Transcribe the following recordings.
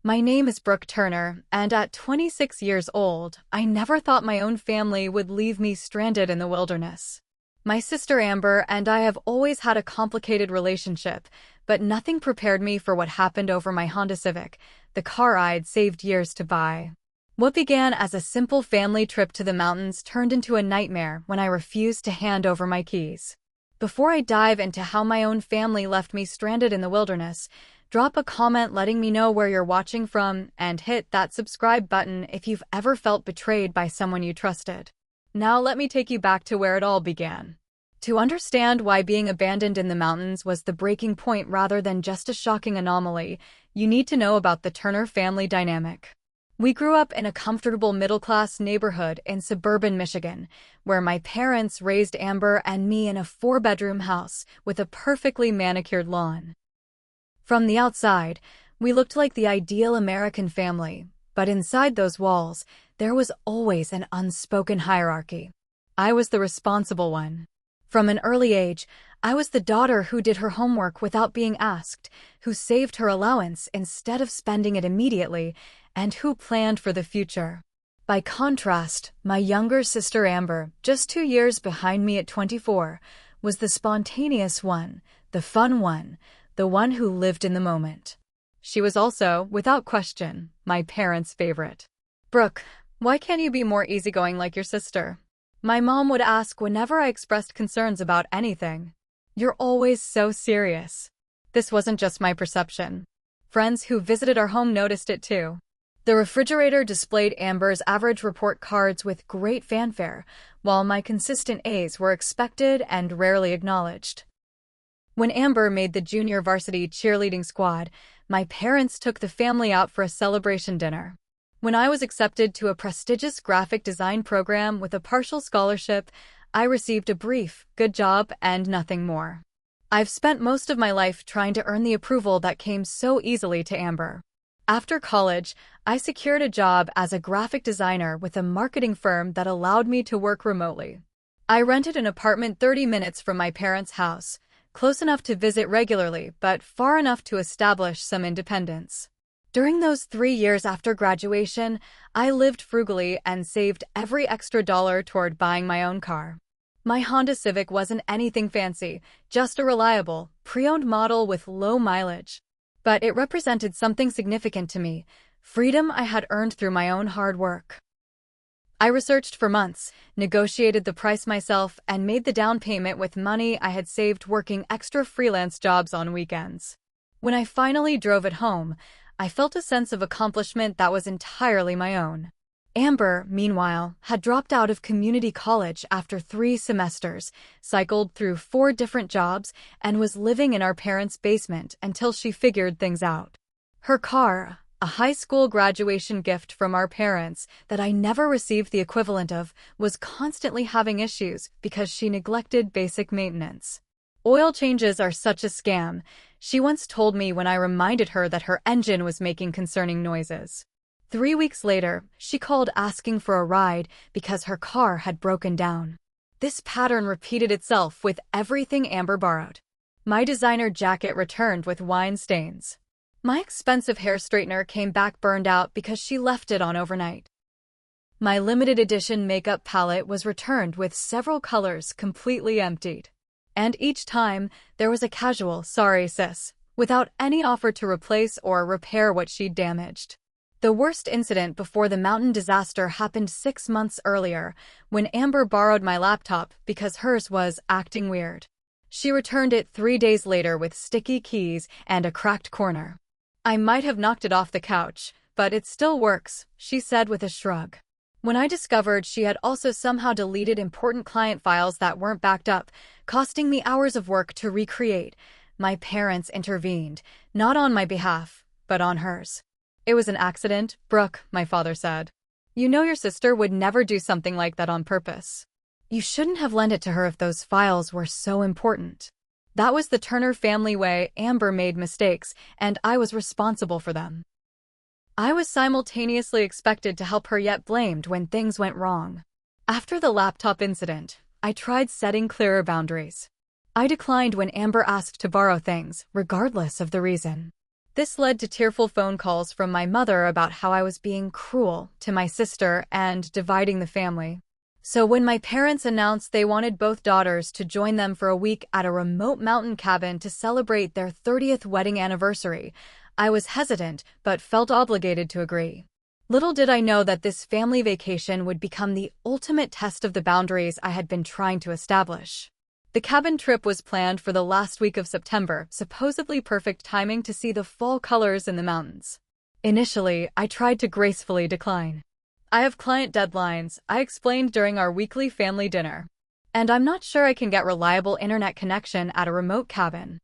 My name is Brooke Turner, and at 26 years old, I never thought my own family would leave me stranded in the wilderness. My sister Amber and I have always had a complicated relationship, but nothing prepared me for what happened over my Honda Civic, the car I'd saved years to buy. What began as a simple family trip to the mountains turned into a nightmare when I refused to hand over my keys. Before I dive into how my own family left me stranded in the wilderness, drop a comment letting me know where you're watching from and hit that subscribe button if you've ever felt betrayed by someone you trusted. Now let me take you back to where it all began. To understand why being abandoned in the mountains was the breaking point rather than just a shocking anomaly, you need to know about the Turner family dynamic. We grew up in a comfortable middle-class neighborhood in suburban Michigan, where my parents raised Amber and me in a 4-bedroom house with a perfectly manicured lawn. From the outside, we looked like the ideal American family, but inside those walls, there was always an unspoken hierarchy. I was the responsible one. From an early age, I was the daughter who did her homework without being asked, who saved her allowance instead of spending it immediately, and who planned for the future. By contrast, my younger sister Amber, just 2 years behind me at 24, was the spontaneous one, the fun one, the one who lived in the moment. She was also, without question, my parents' favorite. "Brooke, why can't you be more easygoing like your sister?" My mom would ask whenever I expressed concerns about anything. "You're always so serious." This wasn't just my perception. Friends who visited our home noticed it too. The refrigerator displayed Amber's average report cards with great fanfare, while my consistent A's were expected and rarely acknowledged. When Amber made the junior varsity cheerleading squad, my parents took the family out for a celebration dinner. When I was accepted to a prestigious graphic design program with a partial scholarship, I received a brief, "good job," and nothing more. I've spent most of my life trying to earn the approval that came so easily to Amber. After college, I secured a job as a graphic designer with a marketing firm that allowed me to work remotely. I rented an apartment 30 minutes from my parents' house, close enough to visit regularly but far enough to establish some independence. During those 3 years after graduation, I lived frugally and saved every extra dollar toward buying my own car. My Honda Civic wasn't anything fancy, just a reliable, pre-owned model with low mileage. But it represented something significant to me, freedom I had earned through my own hard work. I researched for months, negotiated the price myself, and made the down payment with money I had saved working extra freelance jobs on weekends. When I finally drove it home, I felt a sense of accomplishment that was entirely my own. Amber, meanwhile, had dropped out of community college after 3 semesters, cycled through 4 different jobs, and was living in our parents' basement until she figured things out. Her car, a high school graduation gift from our parents that I never received the equivalent of, was constantly having issues because she neglected basic maintenance. "Oil changes are such a scam," she once told me when I reminded her that her engine was making concerning noises. 3 weeks later, she called asking for a ride because her car had broken down. This pattern repeated itself with everything Amber borrowed. My designer jacket returned with wine stains. My expensive hair straightener came back burned out because she left it on overnight. My limited edition makeup palette was returned with several colors completely emptied. And each time, there was a casual "sorry sis," without any offer to replace or repair what she'd damaged. The worst incident before the mountain disaster happened 6 months earlier, when Amber borrowed my laptop because hers was acting weird. She returned it 3 days later with sticky keys and a cracked corner. "I might have knocked it off the couch, but it still works," she said with a shrug. When I discovered she had also somehow deleted important client files that weren't backed up, costing me hours of work to recreate, my parents intervened, not on my behalf, but on hers. "It was an accident, Brooke," my father said. "You know your sister would never do something like that on purpose. You shouldn't have lent it to her if those files were so important." That was the Turner family way. Amber made mistakes, and I was responsible for them. I was simultaneously expected to help her yet blamed when things went wrong. After the laptop incident, I tried setting clearer boundaries. I declined when Amber asked to borrow things, regardless of the reason. This led to tearful phone calls from my mother about how I was being cruel to my sister and dividing the family. So when my parents announced they wanted both daughters to join them for a week at a remote mountain cabin to celebrate their 30th wedding anniversary, I was hesitant but felt obligated to agree. Little did I know that this family vacation would become the ultimate test of the boundaries I had been trying to establish. The cabin trip was planned for the last week of September, supposedly perfect timing to see the fall colors in the mountains. Initially, I tried to gracefully decline. I have client deadlines, I explained during our weekly family dinner. And I'm not sure I can get reliable internet connection at a remote cabin.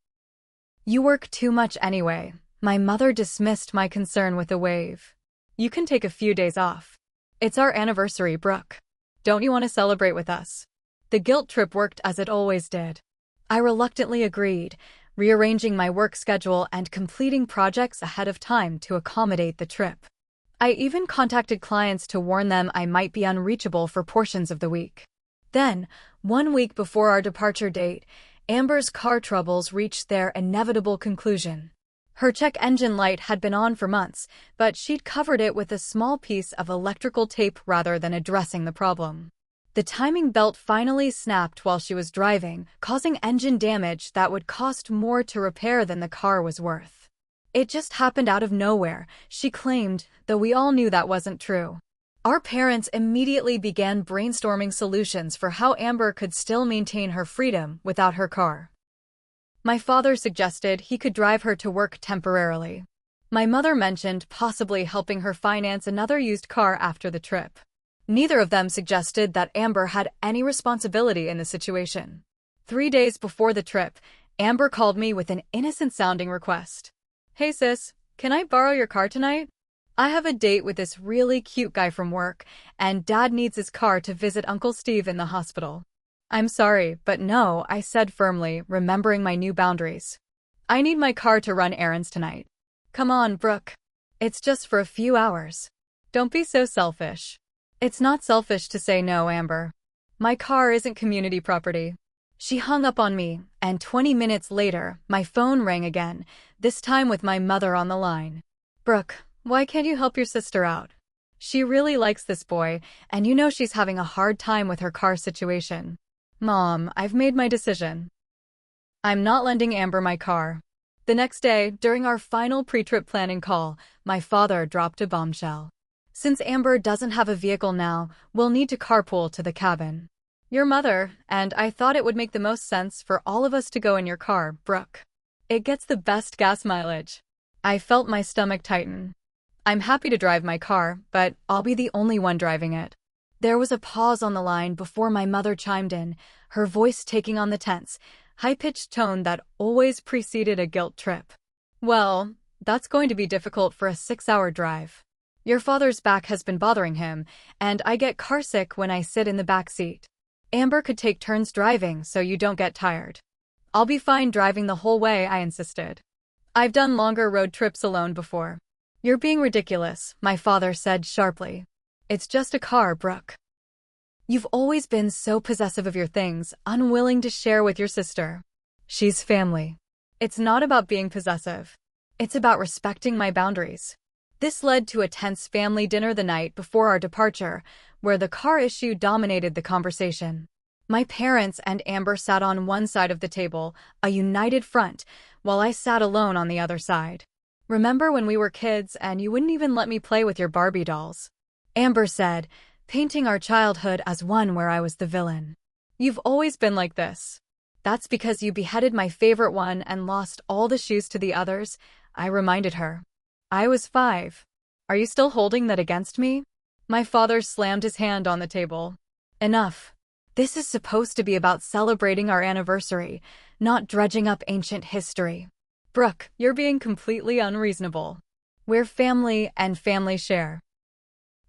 You work too much anyway. My mother dismissed my concern with a wave. You can take a few days off. It's our anniversary, Brooke. Don't you want to celebrate with us? The guilt trip worked as it always did. I reluctantly agreed, rearranging my work schedule and completing projects ahead of time to accommodate the trip. I even contacted clients to warn them I might be unreachable for portions of the week. Then, 1 week before our departure date, Amber's car troubles reached their inevitable conclusion. Her check engine light had been on for months, but she'd covered it with a small piece of electrical tape rather than addressing the problem. The timing belt finally snapped while she was driving, causing engine damage that would cost more to repair than the car was worth. It just happened out of nowhere, she claimed, though we all knew that wasn't true. Our parents immediately began brainstorming solutions for how Amber could still maintain her freedom without her car. My father suggested he could drive her to work temporarily. My mother mentioned possibly helping her finance another used car after the trip. Neither of them suggested that Amber had any responsibility in the situation. 3 days before the trip, Amber called me with an innocent-sounding request. Hey sis, can I borrow your car tonight? I have a date with this really cute guy from work, and Dad needs his car to visit Uncle Steve in the hospital. I'm sorry, but no, I said firmly, remembering my new boundaries. I need my car to run errands tonight. Come on, Brooke. It's just for a few hours. Don't be so selfish. It's not selfish to say no, Amber. My car isn't community property. She hung up on me, and 20 minutes later, my phone rang again, this time with my mother on the line. Brooke, why can't you help your sister out? She really likes this boy, and you know she's having a hard time with her car situation. Mom, I've made my decision. I'm not lending Amber my car. The next day, during our final pre-trip planning call, my father dropped a bombshell. Since Amber doesn't have a vehicle now, we'll need to carpool to the cabin. Your mother, and I thought it would make the most sense for all of us to go in your car, Brooke. It gets the best gas mileage. I felt my stomach tighten. I'm happy to drive my car, but I'll be the only one driving it. There was a pause on the line before my mother chimed in, her voice taking on the tense, high-pitched tone that always preceded a guilt trip. Well, that's going to be difficult for a 6-hour drive. Your father's back has been bothering him, and I get carsick when I sit in the back seat. Amber could take turns driving so you don't get tired. I'll be fine driving the whole way, I insisted. I've done longer road trips alone before. You're being ridiculous, my father said sharply. It's just a car, Brooke. You've always been so possessive of your things, unwilling to share with your sister. She's family. It's not about being possessive. It's about respecting my boundaries. This led to a tense family dinner the night before our departure, where the car issue dominated the conversation. My parents and Amber sat on one side of the table, a united front, while I sat alone on the other side. Remember when we were kids and you wouldn't even let me play with your Barbie dolls? Amber said, painting our childhood as one where I was the villain. You've always been like this. That's because you beheaded my favorite one and lost all the shoes to the others, I reminded her. I was 5. Are you still holding that against me? My father slammed his hand on the table. Enough. This is supposed to be about celebrating our anniversary, not dredging up ancient history. Brooke, you're being completely unreasonable. We're family and family share.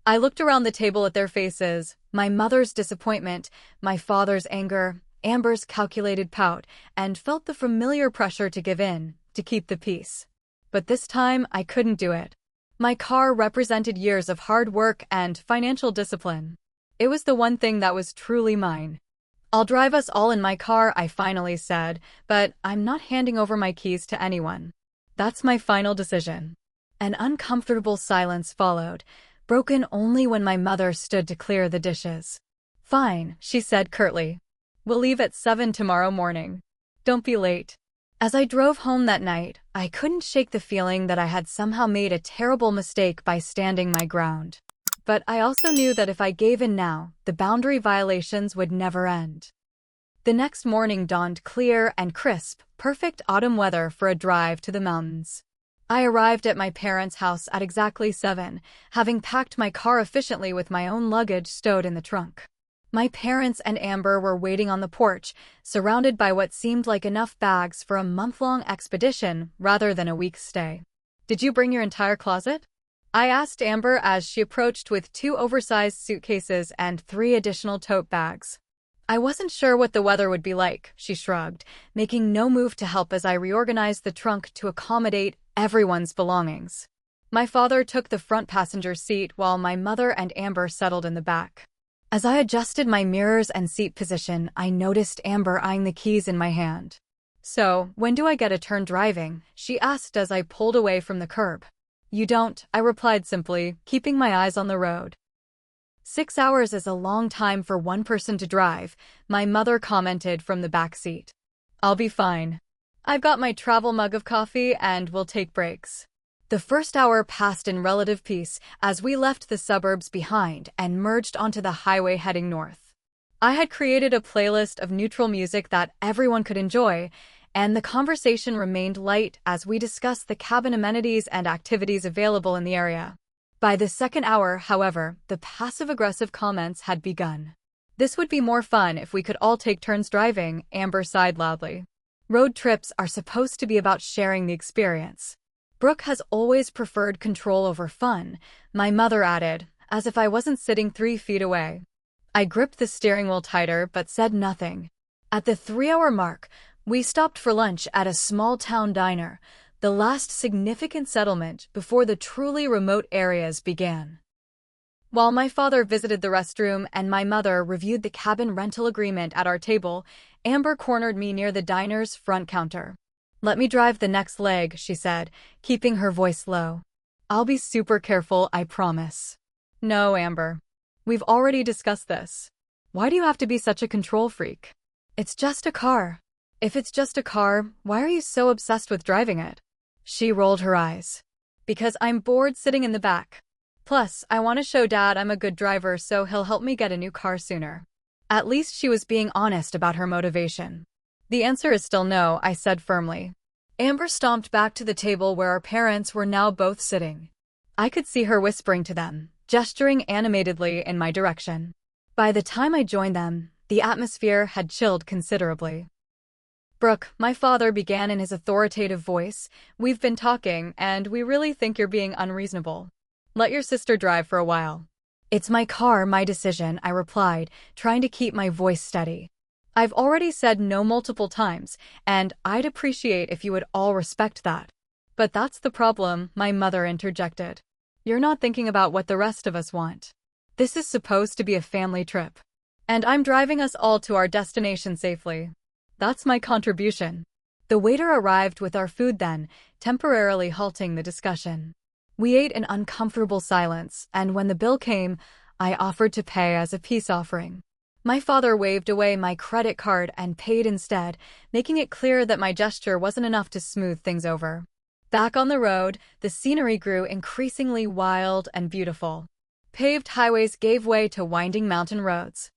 I looked around the table at their faces, my mother's disappointment, my father's anger, Amber's calculated pout, and felt the familiar pressure to give in, to keep the peace. But this time, I couldn't do it. My car represented years of hard work and financial discipline. It was the one thing that was truly mine. I'll drive us all in my car, I finally said, but I'm not handing over my keys to anyone. That's my final decision. An uncomfortable silence followed, broken only when my mother stood to clear the dishes. Fine, she said curtly. We'll leave at 7 tomorrow morning. Don't be late. As I drove home that night, I couldn't shake the feeling that I had somehow made a terrible mistake by standing my ground. But I also knew that if I gave in now, the boundary violations would never end. The next morning dawned clear and crisp, perfect autumn weather for a drive to the mountains. I arrived at my parents' house at exactly 7, having packed my car efficiently with my own luggage stowed in the trunk. My parents and Amber were waiting on the porch, surrounded by what seemed like enough bags for a month-long expedition rather than a week's stay. Did you bring your entire closet? I asked Amber as she approached with 2 oversized suitcases and 3 additional tote bags. I wasn't sure what the weather would be like, she shrugged, making no move to help as I reorganized the trunk to accommodate everyone's belongings. My father took the front passenger seat while my mother and Amber settled in the back. As I adjusted my mirrors and seat position, I noticed Amber eyeing the keys in my hand. So, when do I get a turn driving? She asked as I pulled away from the curb. You don't, I replied simply, keeping my eyes on the road. 6 hours is a long time for one person to drive, my mother commented from the back seat. I'll be fine. I've got my travel mug of coffee and we'll take breaks. The first hour passed in relative peace as we left the suburbs behind and merged onto the highway heading north. I had created a playlist of neutral music that everyone could enjoy, and the conversation remained light as we discussed the cabin amenities and activities available in the area. By the second hour, however, the passive-aggressive comments had begun. This would be more fun if we could all take turns driving, Amber sighed loudly. Road trips are supposed to be about sharing the experience. Brooke has always preferred control over fun, my mother added, as if I wasn't sitting 3 feet away. I gripped the steering wheel tighter but said nothing. At the 3-hour mark, we stopped for lunch at a small-town diner, the last significant settlement before the truly remote areas began. While my father visited the restroom and my mother reviewed the cabin rental agreement at our table, Amber cornered me near the diner's front counter. Let me drive the next leg, she said, keeping her voice low. I'll be super careful, I promise. No, Amber. We've already discussed this. Why do you have to be such a control freak? It's just a car. If it's just a car, why are you so obsessed with driving it? She rolled her eyes. Because I'm bored sitting in the back. Plus, I want to show Dad I'm a good driver so he'll help me get a new car sooner. At least she was being honest about her motivation. The answer is still no, I said firmly. Amber stomped back to the table where our parents were now both sitting. I could see her whispering to them, gesturing animatedly in my direction. By the time I joined them, the atmosphere had chilled considerably. Brooke, my father began in his authoritative voice, we've been talking, and we really think you're being unreasonable. Let your sister drive for a while. It's my car, my decision, I replied, trying to keep my voice steady. I've already said no multiple times, and I'd appreciate if you would all respect that. But that's the problem, my mother interjected. You're not thinking about what the rest of us want. This is supposed to be a family trip. And I'm driving us all to our destination safely. That's my contribution. The waiter arrived with our food then, temporarily halting the discussion. We ate in uncomfortable silence, and when the bill came, I offered to pay as a peace offering. My father waved away my credit card and paid instead, making it clear that my gesture wasn't enough to smooth things over. Back on the road, the scenery grew increasingly wild and beautiful. Paved highways gave way to winding mountain roads.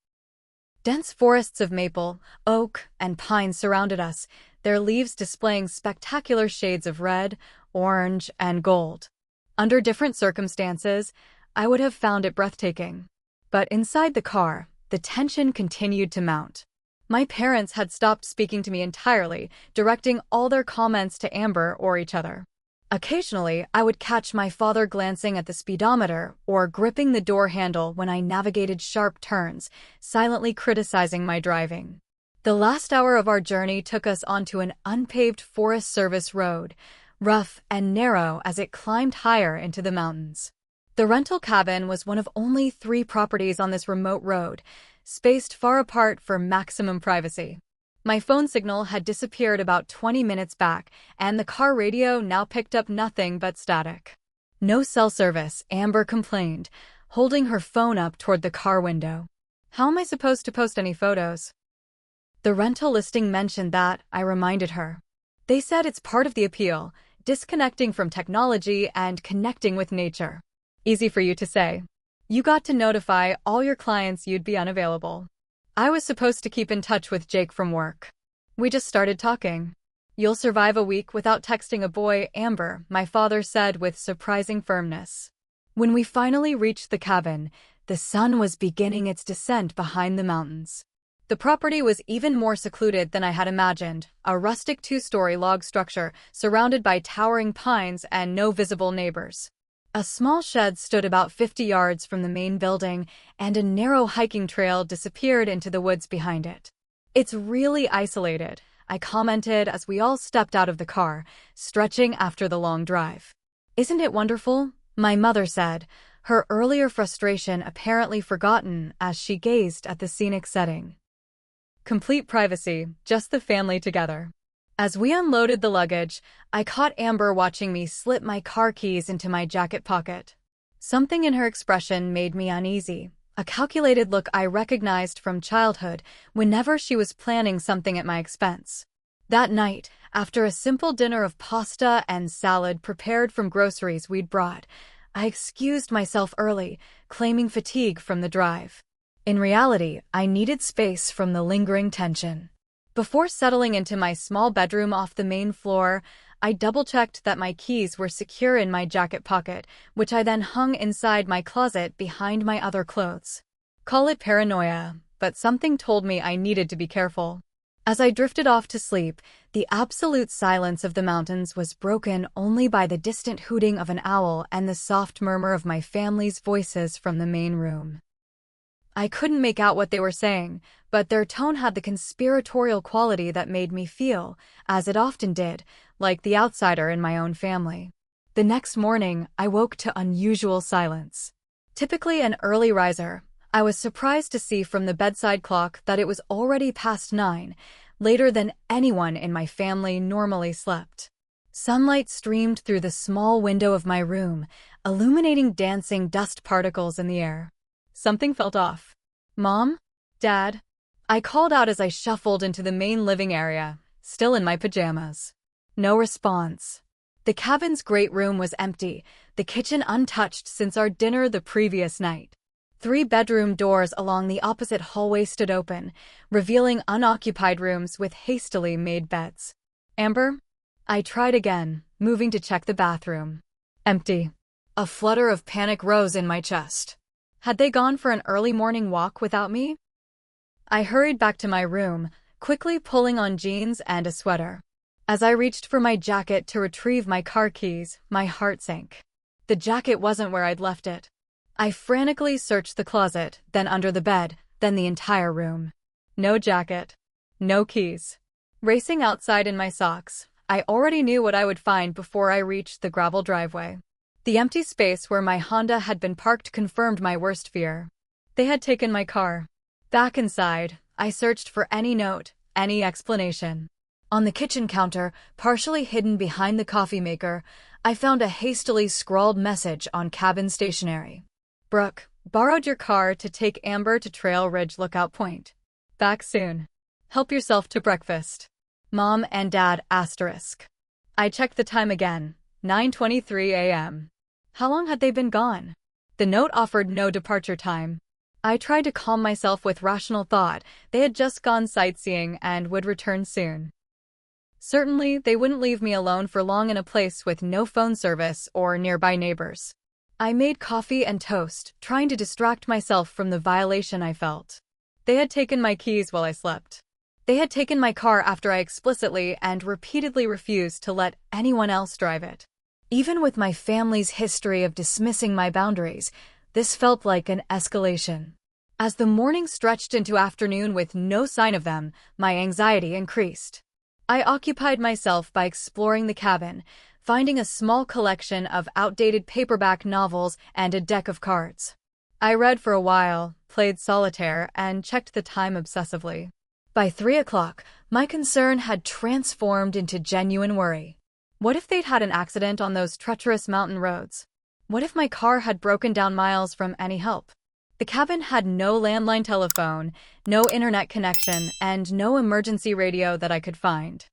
Dense forests of maple, oak, and pine surrounded us, their leaves displaying spectacular shades of red, orange, and gold. Under different circumstances, I would have found it breathtaking. But inside the car, the tension continued to mount. My parents had stopped speaking to me entirely, directing all their comments to Amber or each other. Occasionally, I would catch my father glancing at the speedometer or gripping the door handle when I navigated sharp turns, silently criticizing my driving. The last hour of our journey took us onto an unpaved Forest Service road, rough and narrow as it climbed higher into the mountains. The rental cabin was one of only 3 properties on this remote road, spaced far apart for maximum privacy. My phone signal had disappeared about 20 minutes back, and the car radio now picked up nothing but static. "No cell service," Amber complained, holding her phone up toward the car window. "How am I supposed to post any photos?" "The rental listing mentioned that," I reminded her. "They said it's part of the appeal, disconnecting from technology and connecting with nature." "Easy for you to say. You got to notify all your clients you'd be unavailable." "I was supposed to keep in touch with Jake from work. We just started talking." "You'll survive a week without texting a boy, Amber," my father said with surprising firmness. When we finally reached the cabin, the sun was beginning its descent behind the mountains. The property was even more secluded than I had imagined, a rustic two-story log structure surrounded by towering pines and no visible neighbors. A small shed stood about 50 yards from the main building, and a narrow hiking trail disappeared into the woods behind it. "It's really isolated," I commented as we all stepped out of the car, stretching after the long drive. "Isn't it wonderful?" my mother said, her earlier frustration apparently forgotten as she gazed at the scenic setting. Complete privacy, just the family together. As we unloaded the luggage, I caught Amber watching me slip my car keys into my jacket pocket. Something in her expression made me uneasy, a calculated look I recognized from childhood whenever she was planning something at my expense. That night, after a simple dinner of pasta and salad prepared from groceries we'd brought, I excused myself early, claiming fatigue from the drive. In reality, I needed space from the lingering tension. Before settling into my small bedroom off the main floor, I double-checked that my keys were secure in my jacket pocket, which I then hung inside my closet behind my other clothes. Call it paranoia, but something told me I needed to be careful. As I drifted off to sleep, the absolute silence of the mountains was broken only by the distant hooting of an owl and the soft murmur of my family's voices from the main room. I couldn't make out what they were saying, but their tone had the conspiratorial quality that made me feel, as it often did, like the outsider in my own family. The next morning, I woke to unusual silence. Typically an early riser, I was surprised to see from the bedside clock that it was already past 9, later than anyone in my family normally slept. Sunlight streamed through the small window of my room, illuminating dancing dust particles in the air. Something felt off. "Mom? Dad?" I called out as I shuffled into the main living area, still in my pajamas. No response. The cabin's great room was empty, the kitchen untouched since our dinner the previous night. 3 bedroom doors along the opposite hallway stood open, revealing unoccupied rooms with hastily made beds. "Amber?" I tried again, moving to check the bathroom. Empty. A flutter of panic rose in my chest. Had they gone for an early morning walk without me? I hurried back to my room, quickly pulling on jeans and a sweater. As I reached for my jacket to retrieve my car keys, my heart sank. The jacket wasn't where I'd left it. I frantically searched the closet, then under the bed, then the entire room. No jacket. No keys. Racing outside in my socks, I already knew what I would find before I reached the gravel driveway. The empty space where my Honda had been parked confirmed my worst fear. They had taken my car. Back inside, I searched for any note, any explanation. On the kitchen counter, partially hidden behind the coffee maker, I found a hastily scrawled message on cabin stationery. "Brooke, borrowed your car to take Amber to Trail Ridge Lookout Point. Back soon. Help yourself to breakfast. Mom and Dad asterisk." I checked the time again. 9:23 a.m. How long had they been gone? The note offered no departure time. I tried to calm myself with rational thought. They had just gone sightseeing and would return soon. Certainly, they wouldn't leave me alone for long in a place with no phone service or nearby neighbors. I made coffee and toast, trying to distract myself from the violation I felt. They had taken my keys while I slept. They had taken my car after I explicitly and repeatedly refused to let anyone else drive it. Even with my family's history of dismissing my boundaries, this felt like an escalation. As the morning stretched into afternoon with no sign of them, my anxiety increased. I occupied myself by exploring the cabin, finding a small collection of outdated paperback novels and a deck of cards. I read for a while, played solitaire, and checked the time obsessively. By 3 o'clock, my concern had transformed into genuine worry. What if they'd had an accident on those treacherous mountain roads? What if my car had broken down miles from any help? The cabin had no landline telephone, no internet connection, and no emergency radio that I could find.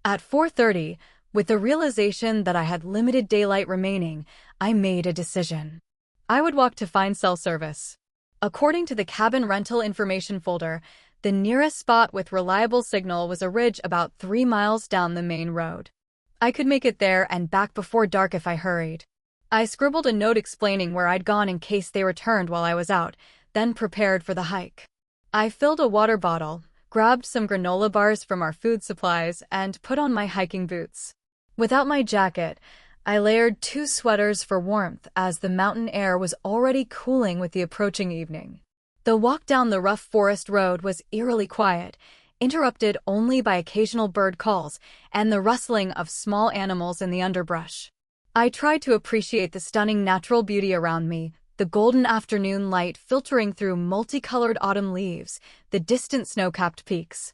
At 4:30, with the realization that I had limited daylight remaining, I made a decision. I would walk to find cell service. According to the cabin rental information folder, the nearest spot with reliable signal was a ridge about 3 miles down the main road. I could make it there and back before dark if I hurried. I scribbled a note explaining where I'd gone in case they returned while I was out, then prepared for the hike. I filled a water bottle, grabbed some granola bars from our food supplies, and put on my hiking boots. Without my jacket, I layered 2 sweaters for warmth as the mountain air was already cooling with the approaching evening. The walk down the rough forest road was eerily quiet, interrupted only by occasional bird calls and the rustling of small animals in the underbrush. I tried to appreciate the stunning natural beauty around me, the golden afternoon light filtering through multicolored autumn leaves, the distant snow-capped peaks.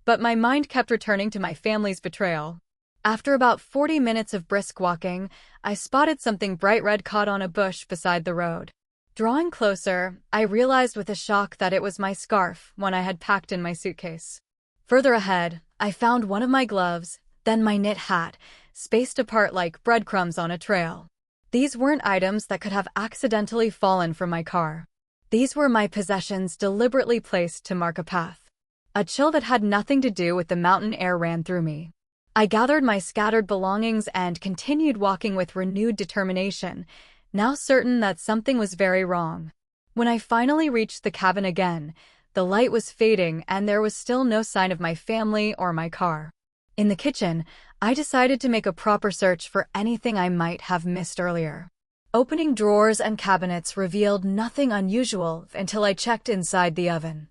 But my mind kept returning to my family's betrayal. After about 40 minutes of brisk walking, I spotted something bright red caught on a bush beside the road. Drawing closer, I realized with a shock that it was my scarf, one I had packed in my suitcase. Further ahead, I found one of my gloves, then my knit hat, spaced apart like breadcrumbs on a trail. These weren't items that could have accidentally fallen from my car. These were my possessions deliberately placed to mark a path. A chill that had nothing to do with the mountain air ran through me. I gathered my scattered belongings and continued walking with renewed determination, now certain that something was very wrong. When I finally reached the cabin again, the light was fading and there was still no sign of my family or my car. In the kitchen, I decided to make a proper search for anything I might have missed earlier. Opening drawers and cabinets revealed nothing unusual until I checked inside the oven.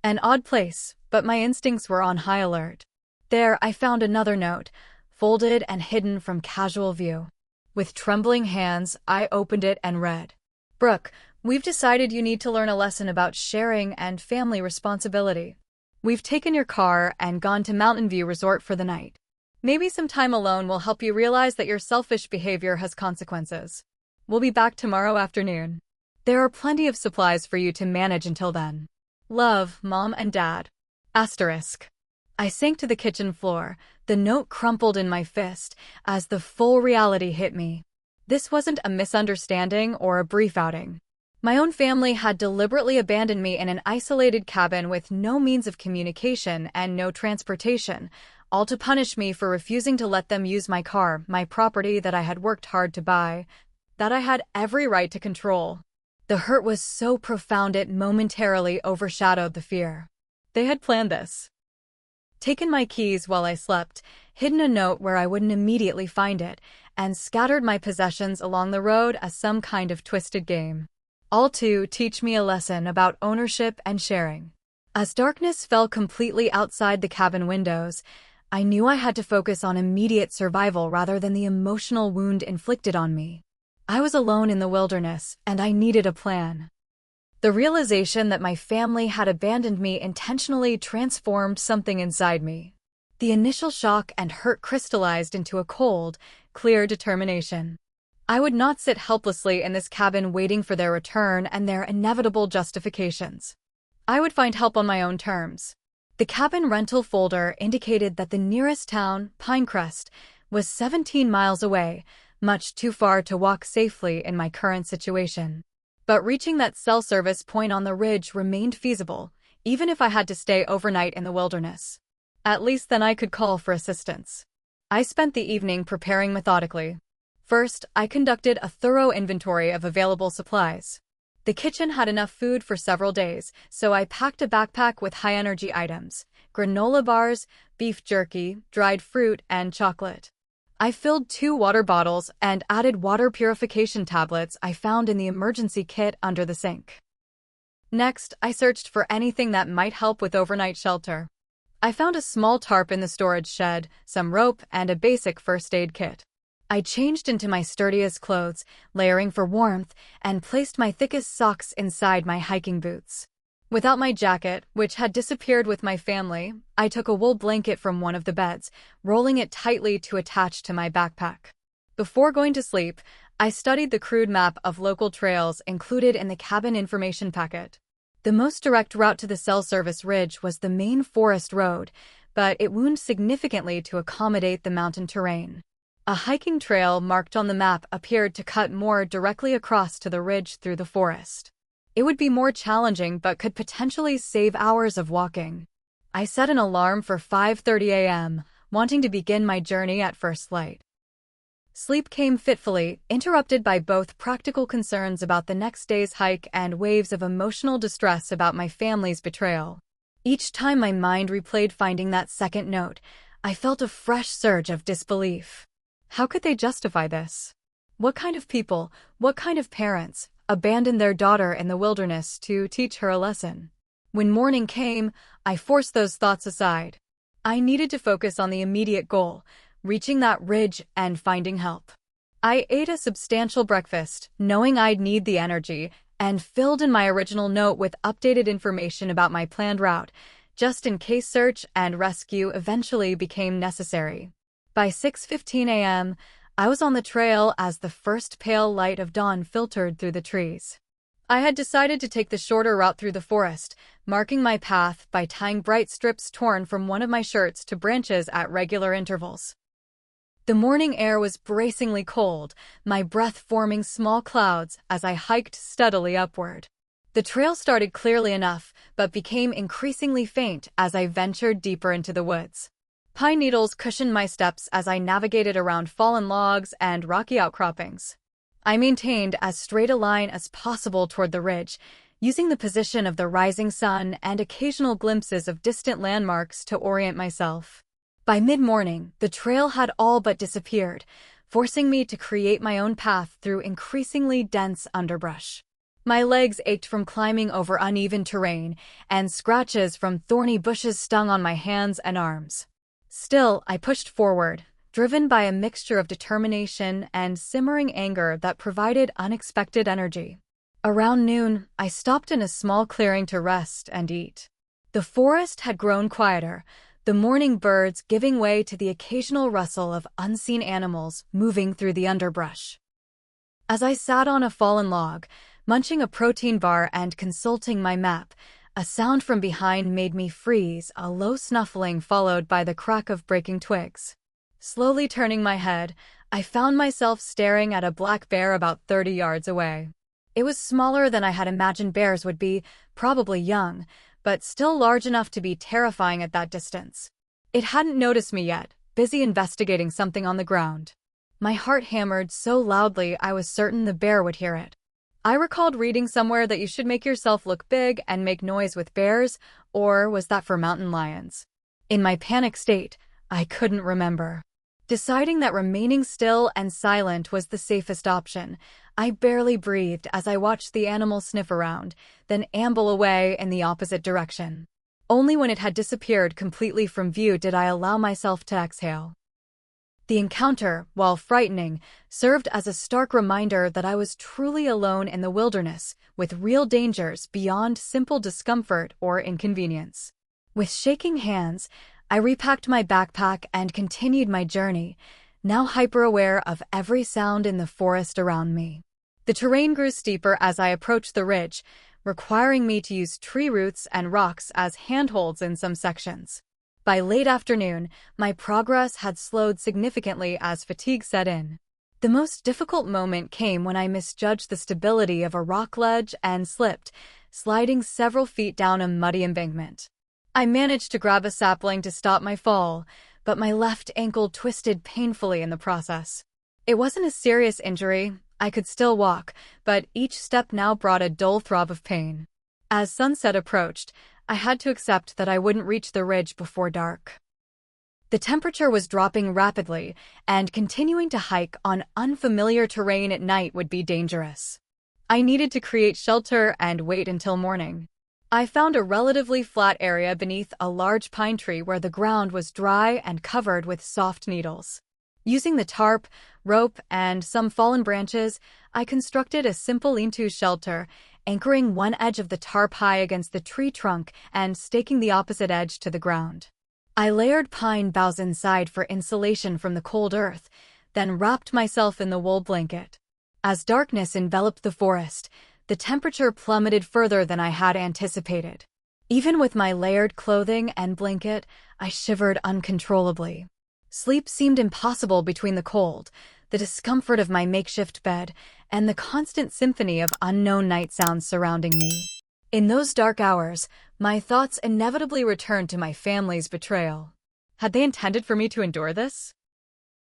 An odd place, but my instincts were on high alert. There, I found another note, folded and hidden from casual view. With trembling hands, I opened it and read, "Brooke, we've decided you need to learn a lesson about sharing and family responsibility. We've taken your car and gone to Mountain View Resort for the night. Maybe some time alone will help you realize that your selfish behavior has consequences. We'll be back tomorrow afternoon. There are plenty of supplies for you to manage until then. Love, Mom and Dad." Asterisk. I sank to the kitchen floor, the note crumpled in my fist, as the full reality hit me. This wasn't a misunderstanding or a brief outing. My own family had deliberately abandoned me in an isolated cabin with no means of communication and no transportation, all to punish me for refusing to let them use my car, my property that I had worked hard to buy, that I had every right to control. The hurt was so profound it momentarily overshadowed the fear. They had planned this. Taken my keys while I slept, hidden a note where I wouldn't immediately find it, and scattered my possessions along the road as some kind of twisted game. All to teach me a lesson about ownership and sharing. As darkness fell completely outside the cabin windows, I knew I had to focus on immediate survival rather than the emotional wound inflicted on me. I was alone in the wilderness, and I needed a plan. The realization that my family had abandoned me intentionally transformed something inside me. The initial shock and hurt crystallized into a cold, clear determination. I would not sit helplessly in this cabin waiting for their return and their inevitable justifications. I would find help on my own terms. The cabin rental folder indicated that the nearest town, Pinecrest, was 17 miles away, much too far to walk safely in my current situation. But reaching that cell service point on the ridge remained feasible, even if I had to stay overnight in the wilderness. At least then I could call for assistance. I spent the evening preparing methodically. First, I conducted a thorough inventory of available supplies. The kitchen had enough food for several days, so I packed a backpack with high-energy items, granola bars, beef jerky, dried fruit, and chocolate. I filled 2 water bottles and added water purification tablets I found in the emergency kit under the sink. Next, I searched for anything that might help with overnight shelter. I found a small tarp in the storage shed, some rope, and a basic first aid kit. I changed into my sturdiest clothes, layering for warmth, and placed my thickest socks inside my hiking boots. Without my jacket, which had disappeared with my family, I took a wool blanket from one of the beds, rolling it tightly to attach to my backpack. Before going to sleep, I studied the crude map of local trails included in the cabin information packet. The most direct route to the cell service ridge was the main forest road, but it wound significantly to accommodate the mountain terrain. A hiking trail marked on the map appeared to cut more directly across to the ridge through the forest. It would be more challenging but could potentially save hours of walking. I set an alarm for 5:30 a.m., wanting to begin my journey at first light. Sleep came fitfully, interrupted by both practical concerns about the next day's hike and waves of emotional distress about my family's betrayal. Each time my mind replayed finding that second note, I felt a fresh surge of disbelief. How could they justify this? What kind of people, what kind of parents, abandoned their daughter in the wilderness to teach her a lesson? When morning came, I forced those thoughts aside. I needed to focus on the immediate goal, reaching that ridge and finding help. I ate a substantial breakfast, knowing I'd need the energy, and filled in my original note with updated information about my planned route, just in case search and rescue eventually became necessary. By 6:15 a.m., I was on the trail as the first pale light of dawn filtered through the trees. I had decided to take the shorter route through the forest, marking my path by tying bright strips torn from one of my shirts to branches at regular intervals. The morning air was bracingly cold, my breath forming small clouds as I hiked steadily upward. The trail started clearly enough, but became increasingly faint as I ventured deeper into the woods. Pine needles cushioned my steps as I navigated around fallen logs and rocky outcroppings. I maintained as straight a line as possible toward the ridge, using the position of the rising sun and occasional glimpses of distant landmarks to orient myself. By mid-morning, the trail had all but disappeared, forcing me to create my own path through increasingly dense underbrush. My legs ached from climbing over uneven terrain, and scratches from thorny bushes stung on my hands and arms. Still, I pushed forward, driven by a mixture of determination and simmering anger that provided unexpected energy. Around noon, I stopped in a small clearing to rest and eat. The forest had grown quieter, the morning birds giving way to the occasional rustle of unseen animals moving through the underbrush. As I sat on a fallen log, munching a protein bar and consulting my map, a sound from behind made me freeze, a low snuffling followed by the crack of breaking twigs. Slowly turning my head, I found myself staring at a black bear about 30 yards away. It was smaller than I had imagined bears would be, probably young, but still large enough to be terrifying at that distance. It hadn't noticed me yet, busy investigating something on the ground. My heart hammered so loudly I was certain the bear would hear it. I recalled reading somewhere that you should make yourself look big and make noise with bears, or was that for mountain lions? In my panic state, I couldn't remember. Deciding that remaining still and silent was the safest option, I barely breathed as I watched the animal sniff around, then amble away in the opposite direction. Only when it had disappeared completely from view did I allow myself to exhale. The encounter, while frightening, served as a stark reminder that I was truly alone in the wilderness, with real dangers beyond simple discomfort or inconvenience. With shaking hands, I repacked my backpack and continued my journey, now hyper-aware of every sound in the forest around me. The terrain grew steeper as I approached the ridge, requiring me to use tree roots and rocks as handholds in some sections. By late afternoon, my progress had slowed significantly as fatigue set in. The most difficult moment came when I misjudged the stability of a rock ledge and slipped, sliding several feet down a muddy embankment. I managed to grab a sapling to stop my fall, but my left ankle twisted painfully in the process. It wasn't a serious injury, I could still walk, but each step now brought a dull throb of pain. As sunset approached, I had to accept that I wouldn't reach the ridge before dark. The temperature was dropping rapidly, and continuing to hike on unfamiliar terrain at night would be dangerous. I needed to create shelter and wait until morning. I found a relatively flat area beneath a large pine tree where the ground was dry and covered with soft needles. Using the tarp, rope, and some fallen branches, I constructed a simple lean-to shelter, anchoring one edge of the tarp high against the tree trunk and staking the opposite edge to the ground. I layered pine boughs inside for insulation from the cold earth, then wrapped myself in the wool blanket. As darkness enveloped the forest, the temperature plummeted further than I had anticipated. Even with my layered clothing and blanket, I shivered uncontrollably. Sleep seemed impossible between the cold, the discomfort of my makeshift bed, and the constant symphony of unknown night sounds surrounding me. In those dark hours, my thoughts inevitably returned to my family's betrayal. Had they intended for me to endure this?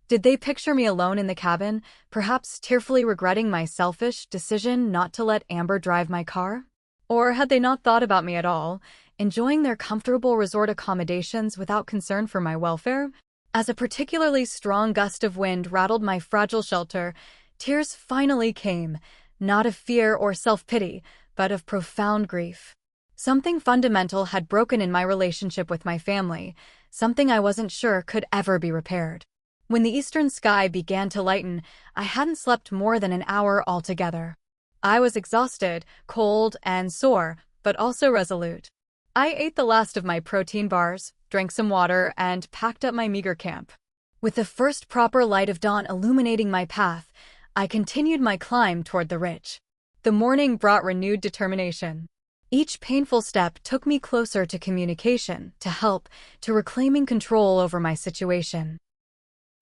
Did they picture me alone in the cabin, perhaps tearfully regretting my selfish decision not to let Amber drive my car? Or had they not thought about me at all, enjoying their comfortable resort accommodations without concern for my welfare? As a particularly strong gust of wind rattled my fragile shelter, tears finally came, not of fear or self-pity, but of profound grief. Something fundamental had broken in my relationship with my family, something I wasn't sure could ever be repaired. When the eastern sky began to lighten, I hadn't slept more than an hour altogether. I was exhausted, cold, and sore, but also resolute. I ate the last of my protein bars, drank some water, and packed up my meager camp. With the first proper light of dawn illuminating my path, I continued my climb toward the ridge. The morning brought renewed determination. Each painful step took me closer to communication, to help, to reclaiming control over my situation.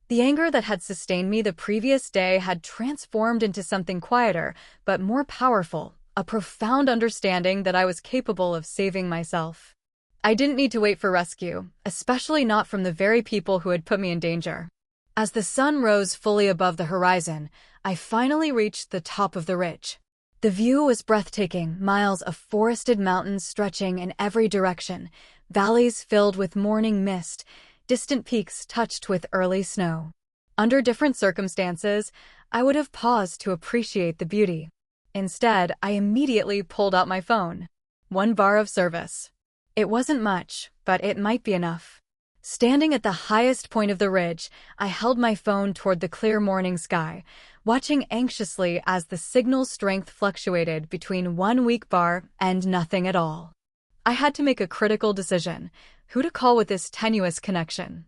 The anger that had sustained me the previous day had transformed into something quieter, but more powerful, a profound understanding that I was capable of saving myself. I didn't need to wait for rescue, especially not from the very people who had put me in danger. As the sun rose fully above the horizon, I finally reached the top of the ridge. The view was breathtaking, miles of forested mountains stretching in every direction, valleys filled with morning mist, distant peaks touched with early snow. Under different circumstances, I would have paused to appreciate the beauty. Instead, I immediately pulled out my phone. 1 bar of service. It wasn't much, but it might be enough. Standing at the highest point of the ridge, I held my phone toward the clear morning sky, watching anxiously as the signal's strength fluctuated between 1 weak bar and nothing at all. I had to make a critical decision: who to call with this tenuous connection.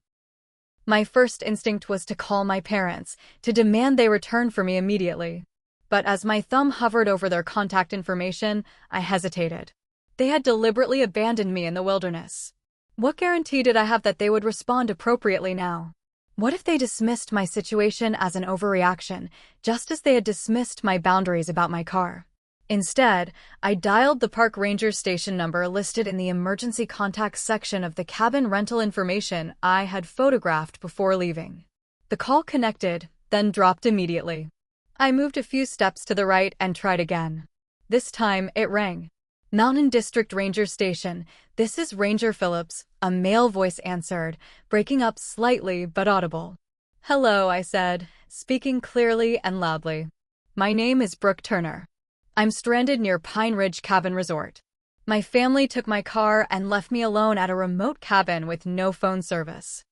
My first instinct was to call my parents, to demand they return for me immediately. But as my thumb hovered over their contact information, I hesitated. They had deliberately abandoned me in the wilderness. What guarantee did I have that they would respond appropriately now? What if they dismissed my situation as an overreaction, just as they had dismissed my boundaries about my car? Instead, I dialed the park ranger station number listed in the emergency contacts section of the cabin rental information I had photographed before leaving. The call connected, then dropped immediately. I moved a few steps to the right and tried again. This time, it rang. Mountain District Ranger Station, this is Ranger Phillips, a male voice answered, breaking up slightly but audible. Hello, I said, speaking clearly and loudly. My name is Brooke Turner. I'm stranded near Pine Ridge Cabin Resort. My family took my car and left me alone at a remote cabin with no phone service.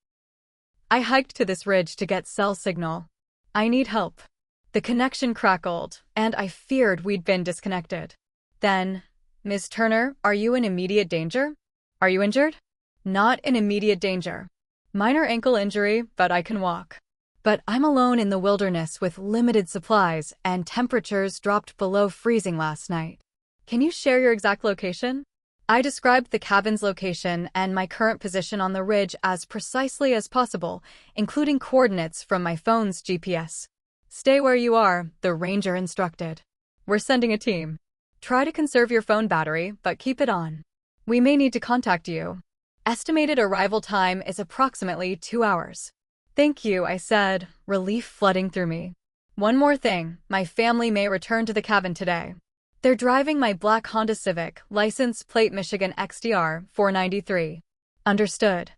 I hiked to this ridge to get cell signal. I need help. The connection crackled, and I feared we'd been disconnected. Then, Ms. Turner, are you in immediate danger? Are you injured? Not in immediate danger. Minor ankle injury, but I can walk. But I'm alone in the wilderness with limited supplies, and temperatures dropped below freezing last night. Can you share your exact location? I described the cabin's location and my current position on the ridge as precisely as possible, including coordinates from my phone's GPS. Stay where you are, the ranger instructed. We're sending a team. Try to conserve your phone battery, but keep it on. We may need to contact you. Estimated arrival time is approximately 2 hours. Thank you, I said, relief flooding through me. One more thing, my family may return to the cabin today. They're driving my black Honda Civic, license plate Michigan XDR 493. Understood.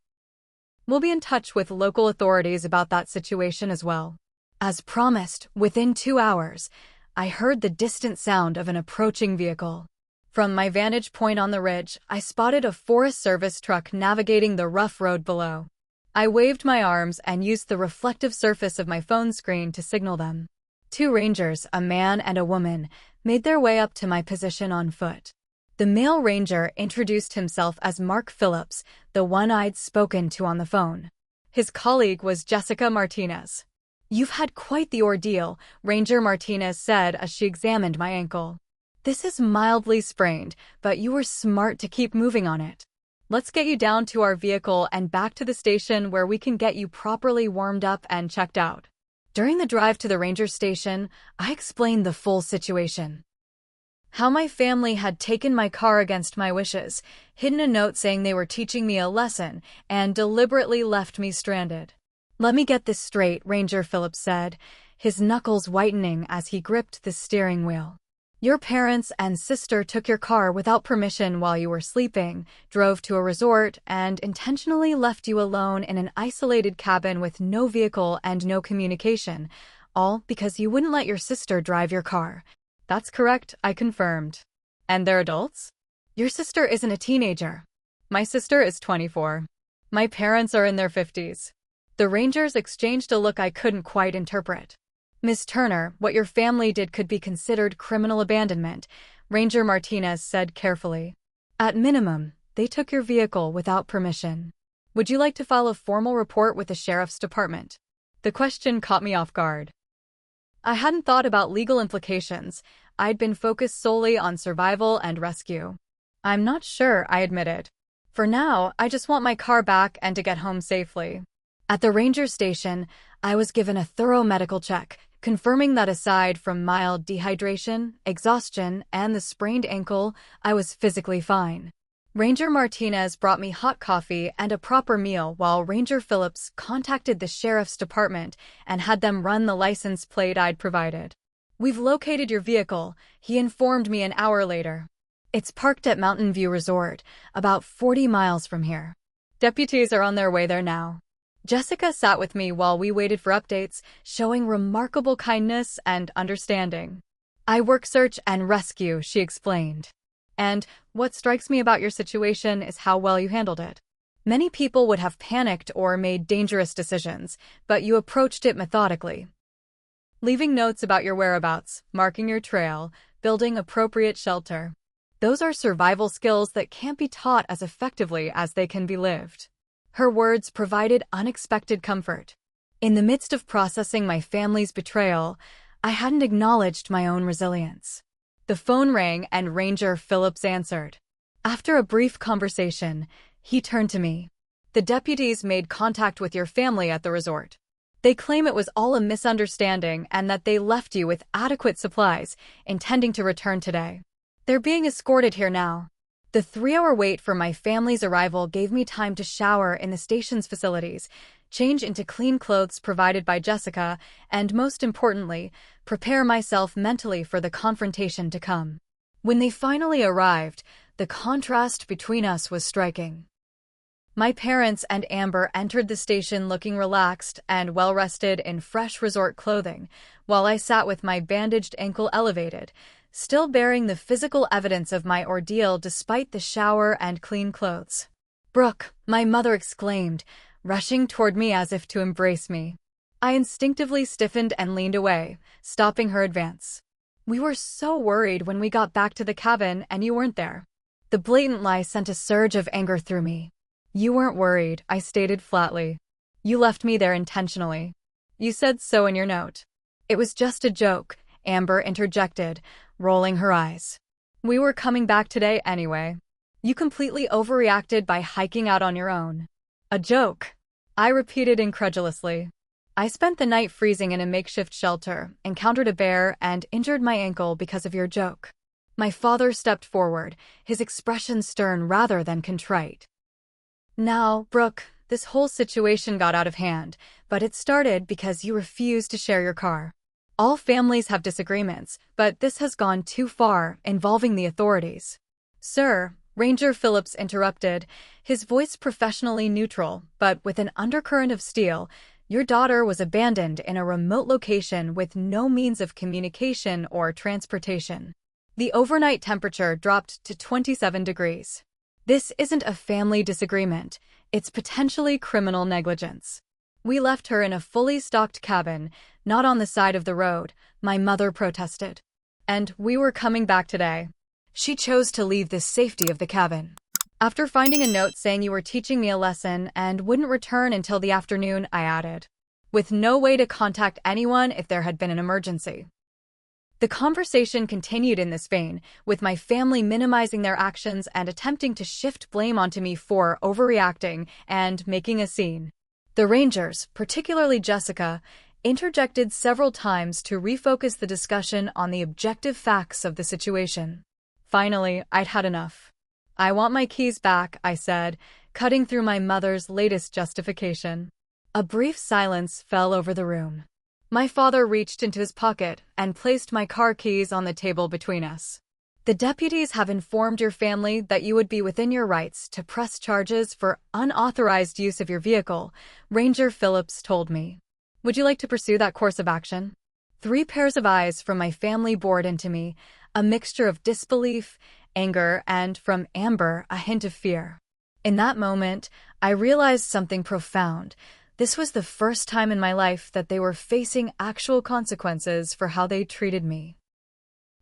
We'll be in touch with local authorities about that situation as well. As promised, within 2 hours, I heard the distant sound of an approaching vehicle. From my vantage point on the ridge, I spotted a Forest Service truck navigating the rough road below. I waved my arms and used the reflective surface of my phone screen to signal them. 2 rangers, a man and a woman, made their way up to my position on foot. The male ranger introduced himself as Mark Phillips, the one I'd spoken to on the phone. His colleague was Jessica Martinez. "You've had quite the ordeal," Ranger Martinez said as she examined my ankle. "This is mildly sprained, but you were smart to keep moving on it. Let's get you down to our vehicle and back to the station where we can get you properly warmed up and checked out." During the drive to the ranger station, I explained the full situation. How my family had taken my car against my wishes, hidden a note saying they were teaching me a lesson, and deliberately left me stranded. "Let me get this straight," Ranger Phillips said, his knuckles whitening as he gripped the steering wheel. "Your parents and sister took your car without permission while you were sleeping, drove to a resort, and intentionally left you alone in an isolated cabin with no vehicle and no communication, all because you wouldn't let your sister drive your car." "That's correct," I confirmed. "And they're adults?" "Your sister isn't a teenager." "My sister is 24. My parents are in their 50s. The Rangers exchanged a look I couldn't quite interpret. "Miss Turner, what your family did could be considered criminal abandonment," Ranger Martinez said carefully. "At minimum, they took your vehicle without permission. Would you like to file a formal report with the sheriff's department?" The question caught me off guard. I hadn't thought about legal implications. I'd been focused solely on survival and rescue. "I'm not sure," I admitted. "For now, I just want my car back and to get home safely." At the ranger station, I was given a thorough medical check, confirming that aside from mild dehydration, exhaustion, and the sprained ankle, I was physically fine. Ranger Martinez brought me hot coffee and a proper meal while Ranger Phillips contacted the sheriff's department and had them run the license plate I'd provided. "We've located your vehicle," he informed me an hour later. "It's parked at Mountain View Resort, about 40 miles from here." Deputies are on their way there now. Jessica sat with me while we waited for updates, showing remarkable kindness and understanding. "I work search and rescue," she explained. "And what strikes me about your situation is how well you handled it. Many people would have panicked or made dangerous decisions, but you approached it methodically. Leaving notes about your whereabouts, marking your trail, building appropriate shelter. Those are survival skills that can't be taught as effectively as they can be lived." Her words provided unexpected comfort. In the midst of processing my family's betrayal, I hadn't acknowledged my own resilience. The phone rang and Ranger Phillips answered. After a brief conversation, he turned to me. "The deputies made contact with your family at the resort. They claim it was all a misunderstanding and that they left you with adequate supplies, intending to return today. They're being escorted here now." The 3-hour wait for my family's arrival gave me time to shower in the station's facilities, change into clean clothes provided by Jessica, and most importantly, prepare myself mentally for the confrontation to come. When they finally arrived, the contrast between us was striking. My parents and Amber entered the station looking relaxed and well-rested in fresh resort clothing, while I sat with my bandaged ankle elevated, still bearing the physical evidence of my ordeal despite the shower and clean clothes. "Brooke," my mother exclaimed, rushing toward me as if to embrace me. I instinctively stiffened and leaned away, stopping her advance. "We were so worried when we got back to the cabin and you weren't there." The blatant lie sent a surge of anger through me. "You weren't worried," I stated flatly. "You left me there intentionally. You said so in your note." "It was just a joke," Amber interjected, rolling her eyes. "We were coming back today anyway. You completely overreacted by hiking out on your own." "A joke," I repeated incredulously. "I spent the night freezing in a makeshift shelter, encountered a bear, and injured my ankle because of your joke." My father stepped forward, his expression stern rather than contrite. "Now, Brooke, this whole situation got out of hand, but it started because you refused to share your car. All families have disagreements, but this has gone too far, involving the authorities." "Sir," Ranger Phillips interrupted, his voice professionally neutral, but with an undercurrent of steel, "your daughter was abandoned in a remote location with no means of communication or transportation. The overnight temperature dropped to 27 degrees. This isn't a family disagreement, it's potentially criminal negligence. We left her in a fully stocked cabin, not on the side of the road," my mother protested. and we were coming back today. She chose to leave the safety of the cabin. After finding a note saying you were teaching me a lesson and wouldn't return until the afternoon, I added, with no way to contact anyone if there had been an emergency. The conversation continued in this vein, with my family minimizing their actions and attempting to shift blame onto me for overreacting and making a scene. The Rangers, particularly Jessica, interjected several times to refocus the discussion on the objective facts of the situation. Finally, I'd had enough. I want my keys back, I said, cutting through my mother's latest justification. A brief silence fell over the room. My father reached into his pocket and placed my car keys on the table between us. The deputies have informed your family that you would be within your rights to press charges for unauthorized use of your vehicle, Ranger Phillips told me. Would you like to pursue that course of action? 3 pairs of eyes from my family bored into me, a mixture of disbelief, anger, and, from Amber, a hint of fear. In that moment, I realized something profound. This was the first time in my life that they were facing actual consequences for how they treated me.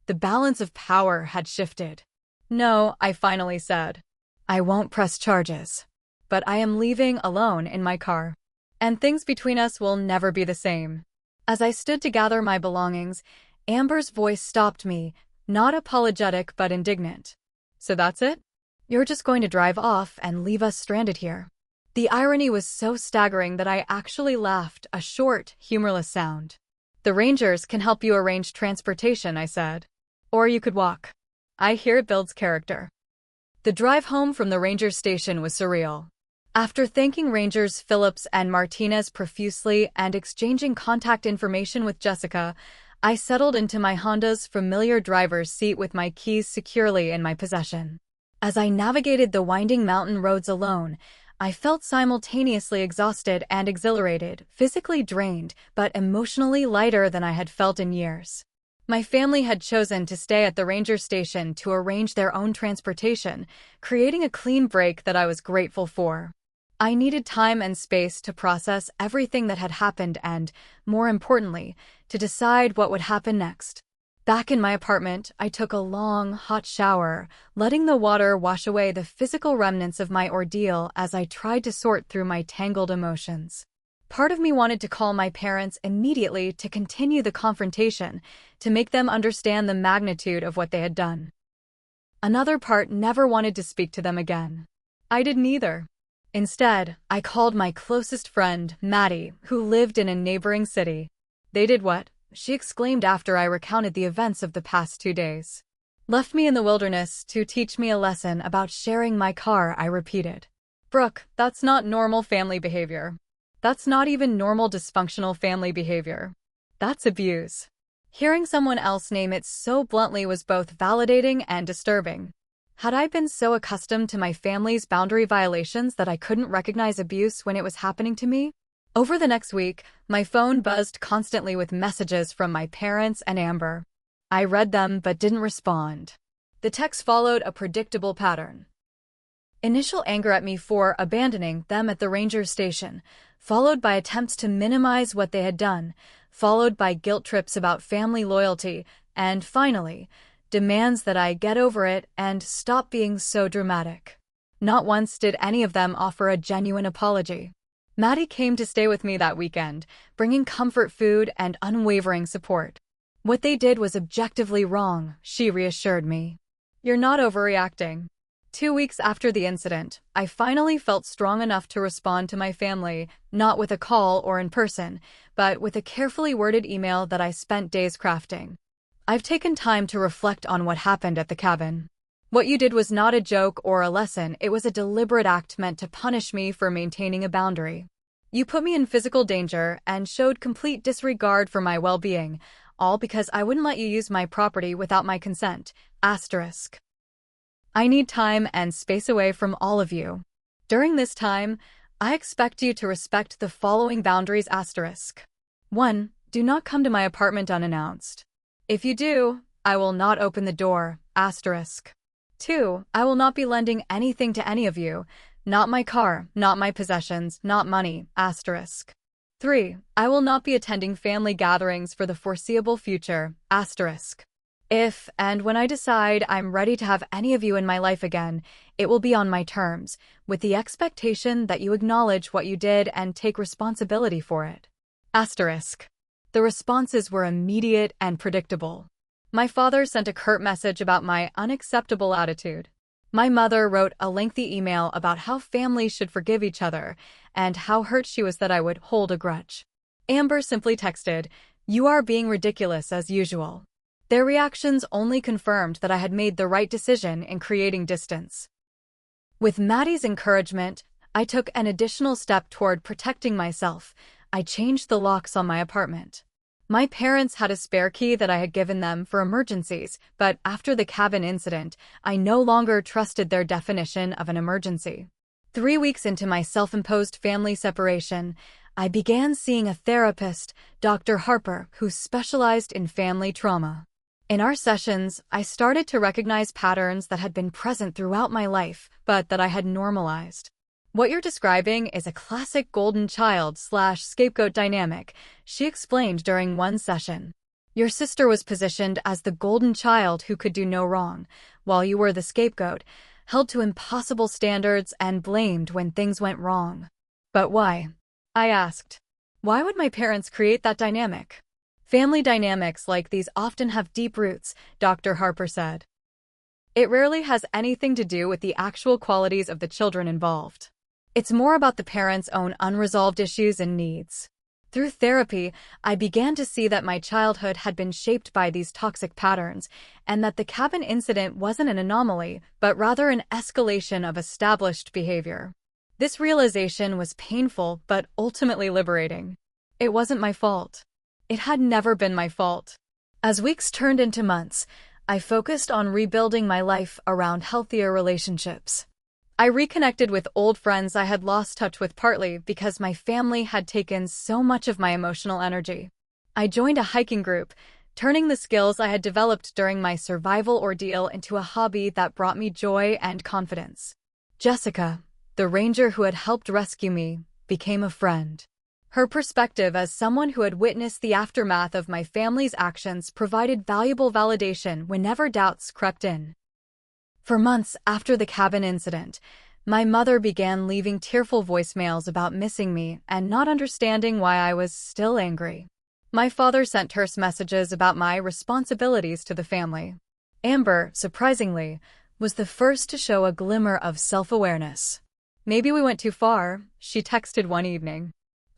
The balance of power had shifted. No, I finally said. I won't press charges. But I am leaving alone in my car. And things between us will never be the same. As I stood to gather my belongings, Amber's voice stopped me, not apologetic but indignant. So that's it? You're just going to drive off and leave us stranded here? The irony was so staggering that I actually laughed, a short, humorless sound. The Rangers can help you arrange transportation, I said. Or you could walk. I hear it builds character. The drive home from the Ranger station was surreal. After thanking Rangers Phillips and Martinez profusely and exchanging contact information with Jessica, I settled into my Honda's familiar driver's seat with my keys securely in my possession. As I navigated the winding mountain roads alone, I felt simultaneously exhausted and exhilarated, physically drained, but emotionally lighter than I had felt in years. My family had chosen to stay at the ranger station to arrange their own transportation, creating a clean break that I was grateful for. I needed time and space to process everything that had happened and, more importantly, to decide what would happen next. Back in my apartment, I took a long, hot shower, letting the water wash away the physical remnants of my ordeal as I tried to sort through my tangled emotions. Part of me wanted to call my parents immediately to continue the confrontation, to make them understand the magnitude of what they had done. Another part never wanted to speak to them again. I did neither. Instead, I called my closest friend, Maddie, who lived in a neighboring city. They did what? She exclaimed after I recounted the events of the past 2 days. Left me in the wilderness to teach me a lesson about sharing my car, I repeated. Brooke, that's not normal family behavior. That's not even normal dysfunctional family behavior. That's abuse. Hearing someone else name it so bluntly was both validating and disturbing. Had I been so accustomed to my family's boundary violations that I couldn't recognize abuse when it was happening to me? Over the next week, my phone buzzed constantly with messages from my parents and Amber. I read them but didn't respond. The text followed a predictable pattern. Initial anger at me for abandoning them at the ranger station, followed by attempts to minimize what they had done, followed by guilt trips about family loyalty, and finally, demands that I get over it and stop being so dramatic. Not once did any of them offer a genuine apology. Maddie came to stay with me that weekend, bringing comfort food and unwavering support. What they did was objectively wrong, she reassured me. You're not overreacting. 2 weeks after the incident, I finally felt strong enough to respond to my family, not with a call or in person, but with a carefully worded email that I spent days crafting. I've taken time to reflect on what happened at the cabin. What you did was not a joke or a lesson, it was a deliberate act meant to punish me for maintaining a boundary. You put me in physical danger and showed complete disregard for my well-being, all because I wouldn't let you use my property without my consent. Asterisk. I need time and space away from all of you. During this time, I expect you to respect the following boundaries. Asterisk. 1. Do not come to my apartment unannounced. If you do, I will not open the door. Asterisk. 2. I will not be lending anything to any of you. Not my car, not my possessions, not money. Asterisk. 3. I will not be attending family gatherings for the foreseeable future. Asterisk. If and when I decide I'm ready to have any of you in my life again, it will be on my terms, with the expectation that you acknowledge what you did and take responsibility for it. Asterisk. The responses were immediate and predictable. My father sent a curt message about my unacceptable attitude. My mother wrote a lengthy email about how families should forgive each other and how hurt she was that I would hold a grudge. Amber simply texted, "You are being ridiculous as usual." Their reactions only confirmed that I had made the right decision in creating distance. With Maddie's encouragement, I took an additional step toward protecting myself. I changed the locks on my apartment. My parents had a spare key that I had given them for emergencies, but after the cabin incident, I no longer trusted their definition of an emergency. 3 weeks into my self-imposed family separation, I began seeing a therapist, Dr. Harper, who specialized in family trauma. In our sessions, I started to recognize patterns that had been present throughout my life, but that I had normalized. "What you're describing is a classic golden child/scapegoat dynamic," she explained during one session. "Your sister was positioned as the golden child who could do no wrong, while you were the scapegoat, held to impossible standards and blamed when things went wrong." "But why?" I asked. "Why would my parents create that dynamic?" "Family dynamics like these often have deep roots," Dr. Harper said. "It rarely has anything to do with the actual qualities of the children involved. It's more about the parents' own unresolved issues and needs." Through therapy, I began to see that my childhood had been shaped by these toxic patterns, and that the cabin incident wasn't an anomaly, but rather an escalation of established behavior. This realization was painful but ultimately liberating. It wasn't my fault. It had never been my fault. As weeks turned into months, I focused on rebuilding my life around healthier relationships. I reconnected with old friends I had lost touch with, partly because my family had taken so much of my emotional energy. I joined a hiking group, turning the skills I had developed during my survival ordeal into a hobby that brought me joy and confidence. Jessica, the ranger who had helped rescue me, became a friend. Her perspective as someone who had witnessed the aftermath of my family's actions provided valuable validation whenever doubts crept in. For months after the cabin incident, my mother began leaving tearful voicemails about missing me and not understanding why I was still angry. My father sent terse messages about my responsibilities to the family. Amber, surprisingly, was the first to show a glimmer of self-awareness. "Maybe we went too far," she texted one evening.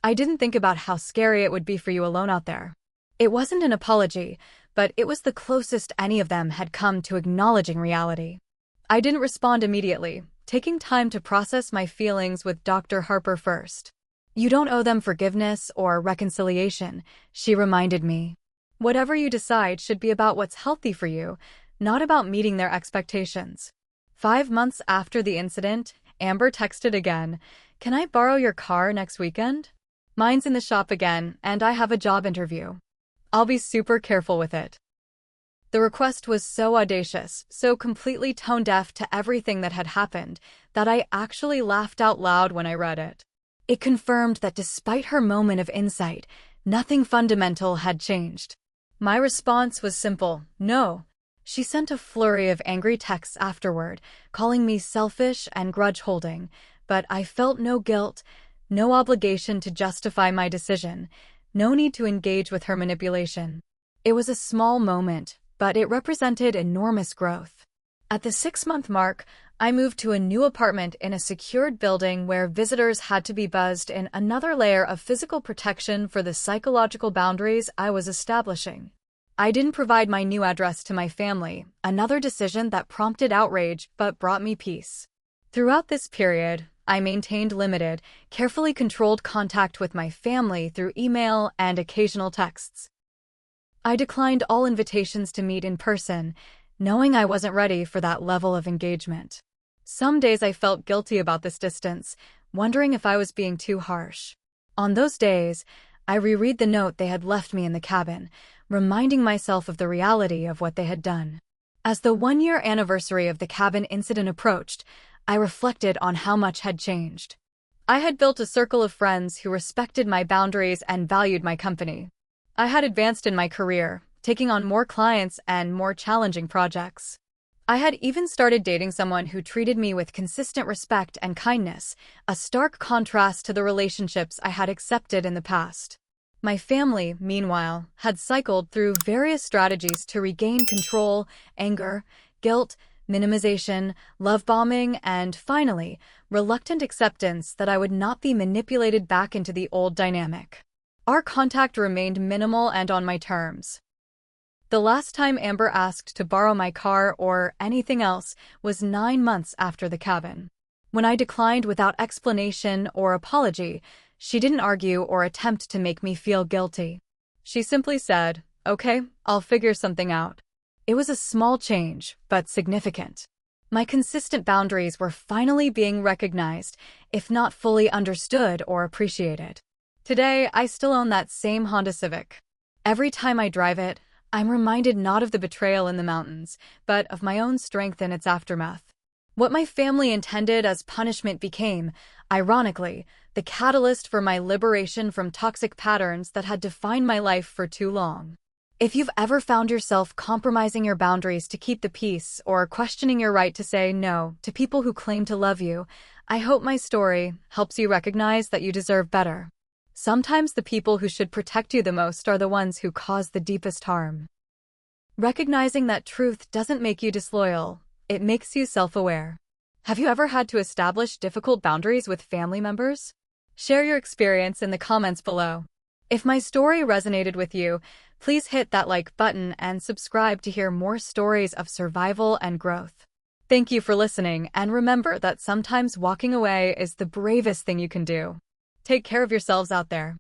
"I didn't think about how scary it would be for you alone out there." It wasn't an apology, but it was the closest any of them had come to acknowledging reality. I didn't respond immediately, taking time to process my feelings with Dr. Harper first. "You don't owe them forgiveness or reconciliation," she reminded me. "Whatever you decide should be about what's healthy for you, not about meeting their expectations." 5 months after the incident, Amber texted again, "Can I borrow your car next weekend? Mine's in the shop again, and I have a job interview. I'll be super careful with it." The request was so audacious, so completely tone-deaf to everything that had happened, that I actually laughed out loud when I read it. It confirmed that despite her moment of insight, nothing fundamental had changed. My response was simple: no. She sent a flurry of angry texts afterward, calling me selfish and grudge-holding, but I felt no guilt, no obligation to justify my decision, no need to engage with her manipulation. It was a small moment, but it represented enormous growth. At the 6-month mark, I moved to a new apartment in a secured building where visitors had to be buzzed in, another layer of physical protection for the psychological boundaries I was establishing. I didn't provide my new address to my family, another decision that prompted outrage but brought me peace. Throughout this period, I maintained limited, carefully controlled contact with my family through email and occasional texts. I declined all invitations to meet in person, knowing I wasn't ready for that level of engagement. Some days I felt guilty about this distance, wondering if I was being too harsh. On those days, I reread the note they had left me in the cabin, reminding myself of the reality of what they had done. As the 1-year anniversary of the cabin incident approached, I reflected on how much had changed. I had built a circle of friends who respected my boundaries and valued my company. I had advanced in my career, taking on more clients and more challenging projects. I had even started dating someone who treated me with consistent respect and kindness, a stark contrast to the relationships I had accepted in the past. My family, meanwhile, had cycled through various strategies to regain control: anger, guilt, minimization, love bombing, and finally, reluctant acceptance that I would not be manipulated back into the old dynamic. Our contact remained minimal and on my terms. The last time Amber asked to borrow my car or anything else was 9 months after the cabin. When I declined without explanation or apology, she didn't argue or attempt to make me feel guilty. She simply said, "Okay, I'll figure something out." It was a small change, but significant. My consistent boundaries were finally being recognized, if not fully understood or appreciated. Today, I still own that same Honda Civic. Every time I drive it, I'm reminded not of the betrayal in the mountains, but of my own strength in its aftermath. What my family intended as punishment became, ironically, the catalyst for my liberation from toxic patterns that had defined my life for too long. If you've ever found yourself compromising your boundaries to keep the peace or questioning your right to say no to people who claim to love you, I hope my story helps you recognize that you deserve better. Sometimes the people who should protect you the most are the ones who cause the deepest harm. Recognizing that truth doesn't make you disloyal, it makes you self-aware. Have you ever had to establish difficult boundaries with family members? Share your experience in the comments below. If my story resonated with you, please hit that like button and subscribe to hear more stories of survival and growth. Thank you for listening, and remember that sometimes walking away is the bravest thing you can do. Take care of yourselves out there.